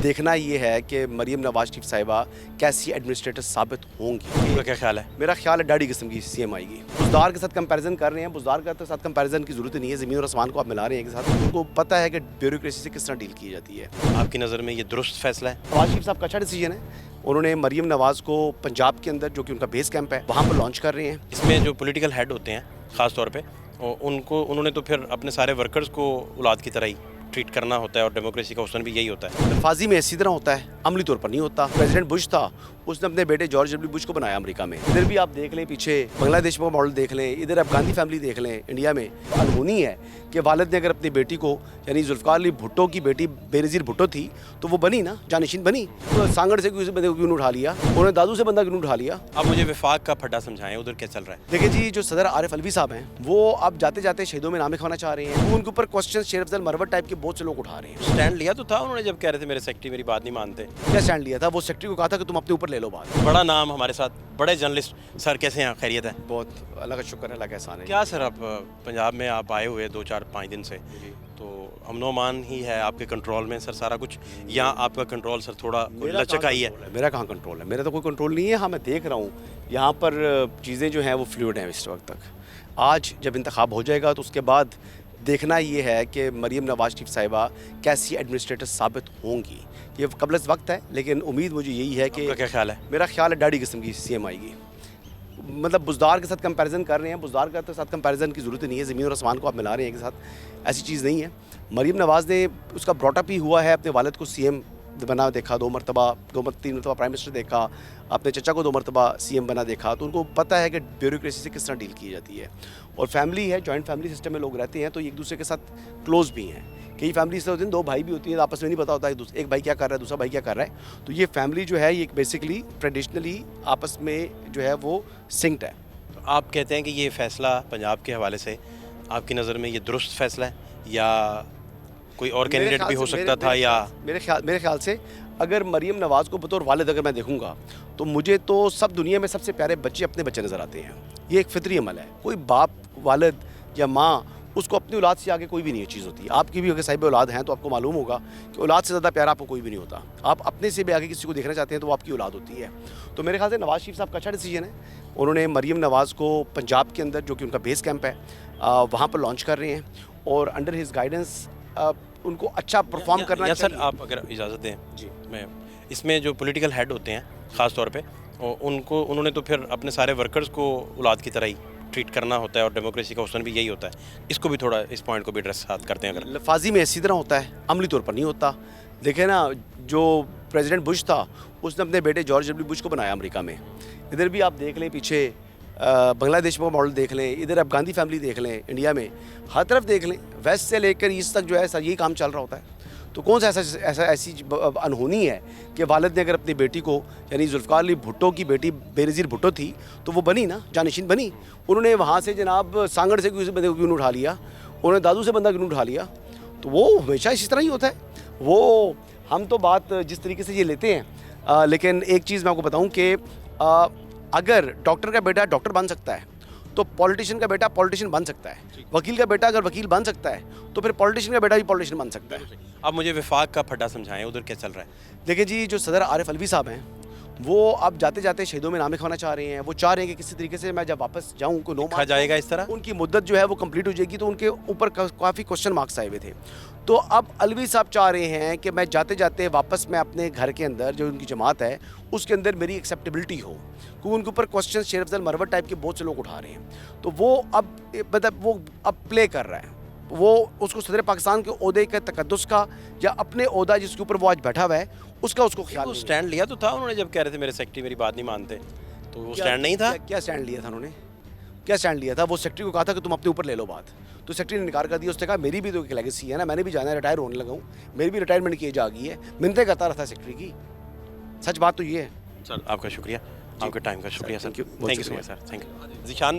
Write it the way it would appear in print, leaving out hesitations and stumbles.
देखना ये है कि मरीम नवाज शरीफ साहिबा कैसी एडमिनिस्ट्रेटर साबित होंगी। आपका क्या ख्याल है? मेरा ख्याल है डैडी किस्म की सीएम आएगी। बुजदार के साथ कंपैरिजन कर रहे हैं, बुजदार के साथ कंपैरिजन की जरूरत नहीं है। ज़मीन और आसमान को आप मिला रहे हैं एक साथ। उनको पता है कि ब्यूरोक्रेसी से किस तरह डील की जाती है। आपकी नज़र में ये दुरुस्त फैसला है? नवाज शरीफ साहब का अच्छा डिसीजन है। उन्होंने मरीम नवाज को पंजाब के अंदर, जो कि उनका बेस कैंप है, वहाँ पर लॉन्च कर रहे हैं। इसमें जो पॉलिटिकल हेड होते हैं ख़ास तौर पे उन्होंने तो फिर अपने सारे वर्कर्स को औलाद की तरह ही ट्रीट करना होता है और डेमोक्रेसी का उसूल भी यही होता है। फाजी में इसी तरह होता है, अमली तौर पर नहीं होता। प्रेसिडेंट बुश था, उसने अपने बेटे जॉर्ज डब्ल्यू बुश को बनाया अमेरिका में। इधर भी आप देख लें, पीछे बांग्लादेश में मॉडल देख लें, इधर आप गांधी फैमिली देख लें। इंडिया में अनहोनी है कि वालिद ने अगर अपनी बेटी को, यानी जुल्फ़िकार अली भुट्टो की बेटी बेनज़ीर भुट्टो थी, तो वो बनी ना, जानशीन बनी। तो सांगड़ से किसी बंदे को क्यों उठा लिया, उन्होंने दादू से बंदा क्यों उठा लिया। आप मुझे वफाक का फड्डा समझाएं, उधर क्या चल रहा है? देखिए जी, जो सदर आरिफ अलवी साहब हैं, वो अब जाते जाते शहीदों में नाम लिखवाना चाह रहे हैं। वो उनके ऊपर क्वेश्चन शेर अफजल मरवत टाइप के बहुत से लोग उठा रहे हैं। स्टैंड लिया तो था उन्होंने जब कह रहे थे मेरे सेक्रेटरी मेरी बात नहीं मानते। क्या स्टैंड लिया था? वो सेक्रेटरी को कहा था कि तुम अपने ऊपर ले लो बात। बड़ा नाम हमारे साथ, बड़े जर्नलिस्ट सर, कैसे हैं? खैरियत है? बहुत अल्लाह का शुक्र है, अल्लाह का एहसान है। क्या सर, आप पंजाब में आप आए हुए 2-4-5 दिन से, तो अमनो-अमान ही है आपके कंट्रोल में सर सारा कुछ, या आपका कंट्रोल सर थोड़ा लचक आई है? मेरा कहाँ कंट्रोल है? मेरा तो कोई कंट्रोल नहीं है। हाँ, मैं देख रहा हूँ यहाँ पर चीज़ें जो हैं वो फ्लूइड हैं इस वक्त तक। आज जब इंतखाब हो जाएगा तो उसके बाद देखना ये है कि मरीम नवाज शरीफ साहिबा कैसी एडमिनिस्ट्रेटर साबित होंगी। ये कबल वक्त है, लेकिन उम्मीद मुझे यही है कि आपका क्या ख्याल है? मेरा ख्याल है डैडी किस्म की सीएम आएगी। मतलब बुजदार के साथ कंपैरिजन कर रहे हैं, बुजदार के साथ कंपैरिजन की ज़रूरत नहीं है। ज़मीन और आसमान को आप मिला रहे हैं एक साथ, ऐसी चीज़ नहीं है। मरीम नवाज़ ने, उसका ब्रॉटअप ही हुआ है, अपने वालिद को सीएम बना देखा 3 मरतबा प्राइम मिनिस्टर देखा, अपने चचा को 2 मरतबा सीएम बना देखा। तो उनको पता है कि ब्यूरोक्रेसी से किस तरह डील की जाती है। और फैमिली है, जॉइंट फैमिली सिस्टम में लोग रहते हैं, तो एक दूसरे के साथ क्लोज भी हैं। कई फैमिली से होती हैं, 2 भाई भी होती हैं, आपस में नहीं पता होता है एक भाई क्या कर रहा है, दूसरा भाई क्या कर रहा है। तो ये फैमिली जो है, ये बेसिकली ट्रेडिशनली आपस में जो है वो सिंक्ड है। तो आप कहते हैं कि ये फ़ैसला पंजाब के हवाले से आपकी नज़र में ये दुरुस्त फैसला है, या कोई और कैंडिडेट भी हो सकता था? या मेरे ख्याल से अगर मरीम नवाज़ को बतौर वालिद अगर मैं देखूंगा, तो मुझे तो सब दुनिया में सबसे प्यारे बच्चे अपने बच्चे नज़र आते हैं। ये एक फितरी अमल है। कोई बाप, वालिद या माँ, उसको अपनी औलाद से आगे कोई भी नहीं चीज़ होती। आपकी भी अगर साहिब औलाद हैं तो आपको मालूम होगा कि औलाद से ज़्यादा प्यारा आपको कोई भी नहीं होता। आप अपने से भी आगे किसी को देखना चाहते हैं तो वो आपकी औलाद होती है। तो मेरे ख्याल से नवाज शरीफ साहब का अच्छा डिसीजन है। उन्होंने मरीम नवाज़ को पंजाब के अंदर, जो कि उनका बेस कैंप है, वहाँ पर लॉन्च कर रहे हैं और अंडर हिज गाइडेंस उनको अच्छा परफॉर्म करना चाहिए। सर, आप अगर इजाज़त दें जी, मैं इसमें जो पॉलिटिकल हेड होते हैं ख़ास तौर पे उन्होंने तो फिर अपने सारे वर्कर्स को औलाद की तरह ही ट्रीट करना होता है और डेमोक्रेसी का उसूल भी यही होता है। इसको भी थोड़ा, इस पॉइंट को भी एड्रेस करते हैं अगर। फाजी में इसी तरह होता है, अमली तौर पर नहीं होता। देखे ना, जो प्रेसिडेंट बुश था, उसने अपने बेटे जॉर्ज डब्ल्यू बुश को बनाया अमेरिका में। इधर भी आप देख लें, पीछे बांग्लादेश में मॉडल देख लें, इधर आप गांधी फैमिली देख लें, इंडिया में हर तरफ देख लें, वेस्ट से लेकर ईस्ट तक जो है यही काम चल रहा होता है। तो कौन सा ऐसी अनहोनी है कि वालिद ने अगर अपनी बेटी को, यानी जुल्फ़िकार अली भुट्टो की बेटी बेनज़ीर भुट्टो थी, तो वो बनी ना, जानशीन बनी। उन्होंने वहाँ से जनाब सांगड़ से किसी बंदे को क्यों उठा लिया, उन्होंने दादू से बंदा क्यों उठा लिया। तो वो हमेशा इसी तरह ही होता है। वो हम तो बात जिस तरीके से ये लेते हैं, लेकिन एक चीज़ मैं आपको बताऊँ कि अगर डॉक्टर का बेटा डॉक्टर बन सकता है, तो पॉलिटिशियन का बेटा पॉलिटिशियन बन सकता है। वकील का बेटा अगर वकील बन सकता है, तो फिर पॉलिटिशियन का बेटा भी पॉलिटिशियन बन सकता है। आप मुझे वफाक का फड्डा समझाएं, उधर क्या चल रहा है? देखिए जी, जो सदर आरिफ अलवी साहब हैं, वो अब जाते जाते शहीदों में नाम लिखवाना चाह रहे हैं। वो चाह रहे हैं कि किसी तरीके से मैं जब वापस जाऊँ, को लिखा जाएगा इस तरह, उनकी मुद्दत जो है वो कंप्लीट हो जाएगी, तो उनके ऊपर काफ़ी क्वेश्चन मार्क्स आए हुए थे। तो अब अलवी साहब चाह रहे हैं कि मैं जाते जाते वापस मैं अपने घर के अंदर, जो उनकी जमात है, उसके अंदर मेरी एक्सेप्टेबिलिटी हो, क्योंकि उनके ऊपर क्वेश्चन शेर अफजल मरवत टाइप के बहुत से लोग उठा रहे हैं। तो वो अब मतलब वो अब प्ले कर रहा है, वो उसको सदर पाकिस्तान के ओहदे के तकद्दुस का, या अपने ओहदा जिसके ऊपर वो आज बैठा हुआ है, उसका उसको ख्याल। स्टैंड लिया तो था उन्होंने जब कह रहे थे मेरे सेक्रेटरी मेरी बात नहीं मानते, तो वो स्टैंड नहीं था? क्या स्टैंड लिया था उन्होंने? क्या स्टैंड लिया था? वो सेक्रेटरी को कहा था कि तुम अपने ऊपर ले लो बात, तो सेक्रेटरी ने इनकार कर दिया। उसने कहा मेरी भी तो एक लेगेसी है ना, मैंने भी जाना है, रिटायर होने लगा हूँ, मेरी भी रिटायरमेंट की एज आ गई है, मिन्नतें करता रहता है सेक्रेटरी की। सच बात तो ये है। सर, आपका शुक्रिया, आपके टाइम का शुक्रिया sir. Thank you so much sir, thank you. Zeeshan